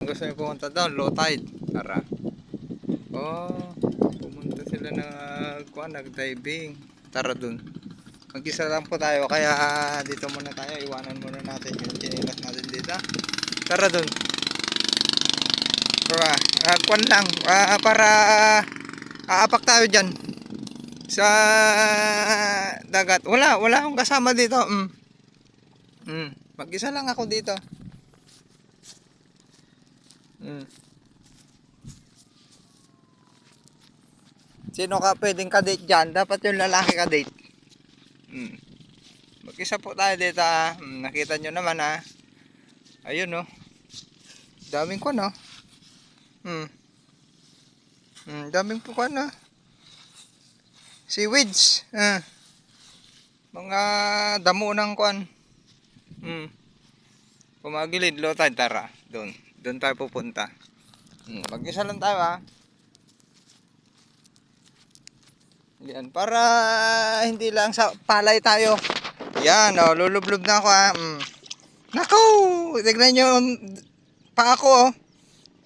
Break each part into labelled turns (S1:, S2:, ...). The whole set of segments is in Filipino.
S1: Gusto niyo pumunta doon, low tide. Tara. Oh, pumunta sila na nag-diving. Tara doon. Mag-isa lang po tayo kaya dito muna tayo. Iwanan muna natin yung chinilas natin dito. Tara doon. Tara. Kuwan lang. Para aapak tayo dyan. Sa dagat. Wala akong kasama dito. Mag-isa lang ako dito. Sino ka pwedeng kadate dyan? Dapat yung lalaki kadate. Mag-isa po tayo dito. Nakita nyo naman ha. Ayun oh. Daming ko no. Daming po ko no. Seaweeds. Mga damo ng kuan. Pumagilid low tide. Tara. Doon tayo pupunta. Mag-isa lang tayo ha. Yan, para hindi lang sa palay tayo. Yan, oh, lulublob na ako ha. Naku, tignan nyo pa ako oh.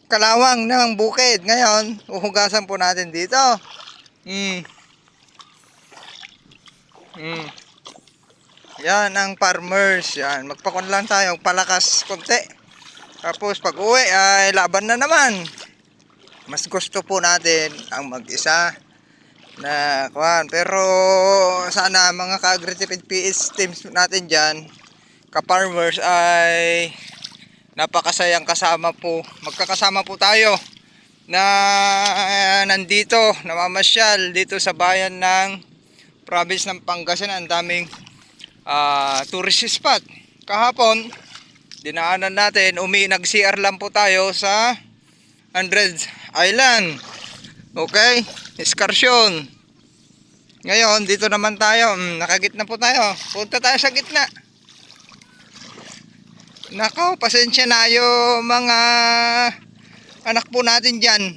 S1: Kalawang ng bukid. Ngayon, uhugasan po natin dito. Yan ang farmers. Yan, magpakon lang tayo, palakas konti. Tapos pag uwi ay laban na naman. Mas gusto po natin ang mag-isa na kuan, pero sana mga ka-Agritipid PH teams natin dyan, ka-farmers, ay napakasayang kasama po, magkakasama po tayo na nandito, namamasyal dito sa bayan ng province ng Pangasinan. Ang daming tourist spot. Kahapon dinaanan natin, nag-CR lang po tayo sa Hundreds Island. Okay, excursion. Ngayon, dito naman tayo. Nakagitna po tayo. Punta tayo sa gitna. Nako, pasensya na yung mga anak po natin dyan.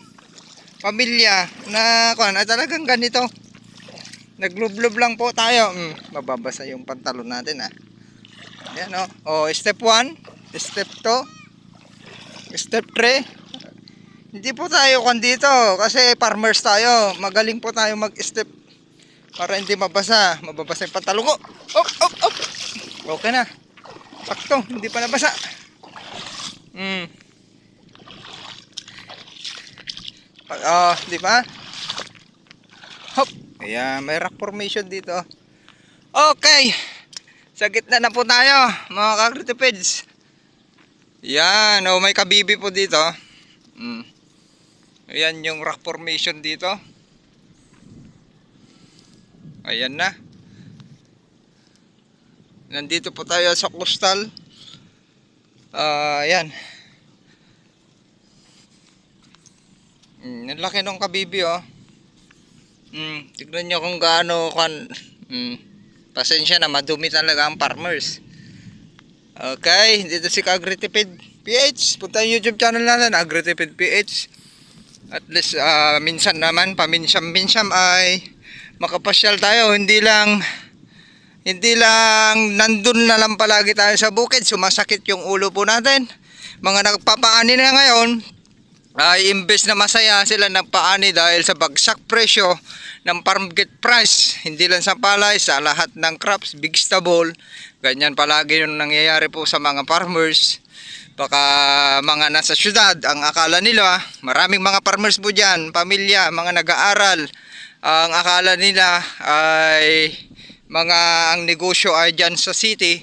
S1: Pamilya na talagang ganito. Naglublob lang po tayo. Mababasa yung pantalon natin ha. Yan o. Step 1, step 2, step 3. Hindi po tayo dito kasi farmers tayo. Magaling po tayo mag-step para hindi mabasa. Mababasa yung pantalon ko. Op. Okay na. Sakto, hindi pa nabasa. Di ba? Hop. Ayan, may rock formation dito. Okay. Sa gitna na po tayo, mga ka-Agritipids. Yan, may kabibi po dito. Ayan yung rock formation dito. Ayan na. Nandito po tayo sa coastal. Ayan. Ang laki ng kabibi oh. Tignan nyo kung gaano pasensya na, madumi talaga ang farmers. Okay, dito si Agritipid PH. Punta yung YouTube channel natin, Agritipid PH. At least minsan naman, paminsan-minsan ay makapasyal tayo. Hindi lang nandun na lang palagi tayo sa bukid. Sumasakit yung ulo po natin. Mga nagpapaani na ngayon ay imbes na masaya sila nagpaani dahil sa bagsak presyo ng farm gate price. Hindi lang sa palay, sa lahat ng crops, vegetable. Ganyan palagi yung nangyayari po sa mga farmers. Baka mga nasa syudad, ang akala nila, maraming mga farmers po dyan, pamilya, mga nag-aaral, ang akala nila ay ang negosyo ay dyan sa city.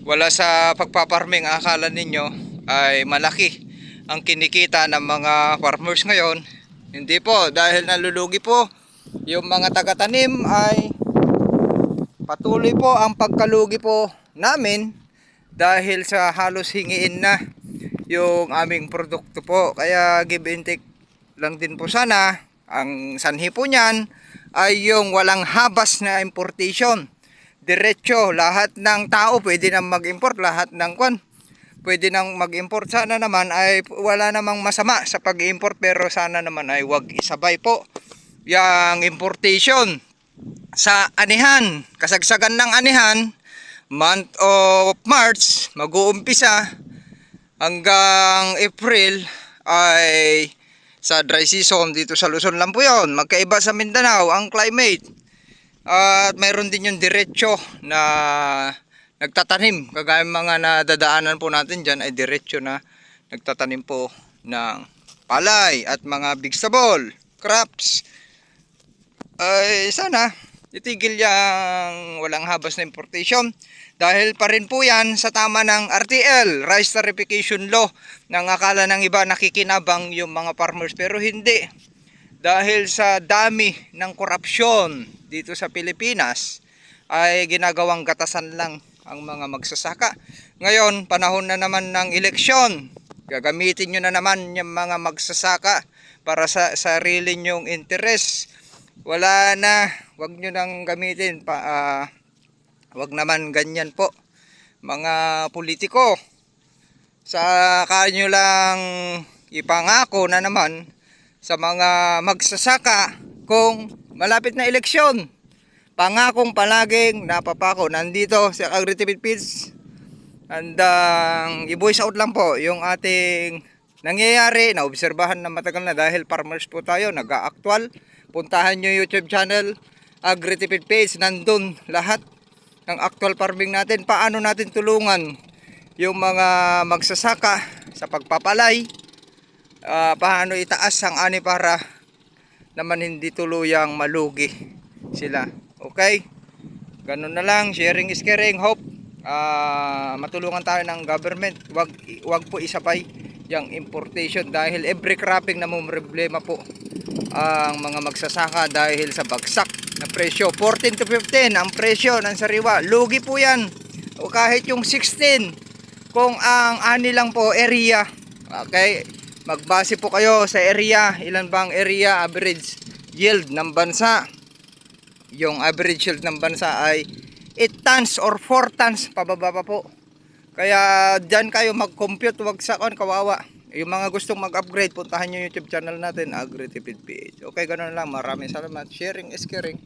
S1: Wala sa pagpaparming, akala ninyo ay malaki ang kinikita ng mga farmers ngayon. Hindi po, dahil nalulugi po yung mga taga-tanim, ay patuloy po ang pagkalugi po namin dahil sa halos hingiin na yung aming produkto po. Kaya give and take lang din po sana. Ang sanhi po niyan ay yung walang habas na importation. Diretso, lahat ng tao pwede nang mag-import, lahat ng pwede nang mag-import. Sana naman ay wala namang masama sa pag-import, pero sana naman ay wag isabay po yung importation sa anihan. Kasagsagan ng anihan, month of March, mag-uumpisa hanggang April ay sa dry season dito sa Luzon lang po yun. Magkaiba sa Mindanao ang climate. At mayroon din yung diretso na nagtatanim. Kagaya mga nadadaanan po natin dyan ay diretso na nagtatanim po ng palay at mga vegetable, crops. Ay sana itigil yung walang habas na importation. Dahil pa rin po yan sa tama ng RTL, Rice Tarification Law, nang akala ng iba nakikinabang yung mga farmers pero hindi. Dahil sa dami ng korupsyon dito sa Pilipinas ay ginagawang gatasan lang ang mga magsasaka. Ngayon, panahon na naman ng eleksyon. Gagamitin nyo na naman yung mga magsasaka para sa sarili nyong interes. Wala na, wag nyo nang gamitin pa. Wag naman ganyan po mga politiko. Sa kanyo lang ipangako na naman sa mga magsasaka kung malapit na eleksyon. Pangakong palaging napapako. Nandito sa Agritipid Feeds. I-voice out lang po yung ating nangyayari na obserbahan na matagal na dahil farmers po tayo, nag-a-actual. Puntahan nyo YouTube channel Agritipid Feeds. Nandun lahat ng actual farming natin, paano natin tulungan yung mga magsasaka sa pagpapalay, paano itaas ang ani para naman hindi tuluyang malugi sila. Okay, ganun na lang, sharing is caring. Hope matulungan tayo ng government. Wag po isabay yung importation dahil every cropping na problema po ang mga magsasaka dahil sa bagsak na presyo. 14 to 15 ang presyo ng sariwa. Lugi po yan. O kahit yung 16 kung ang ani lang po area. Okay, magbase po kayo sa area. Ilan bang area average yield ng bansa? Yung average yield ng bansa ay 8 tons or 4 tons pababa pa po. Kaya dyan kayo mag-compute, wag sa kawawa. Yung mga gustong mag-upgrade, puntahan nyo YouTube channel natin, Agritipid PH. Okay, ganoon lang. Maraming salamat. Sharing is caring.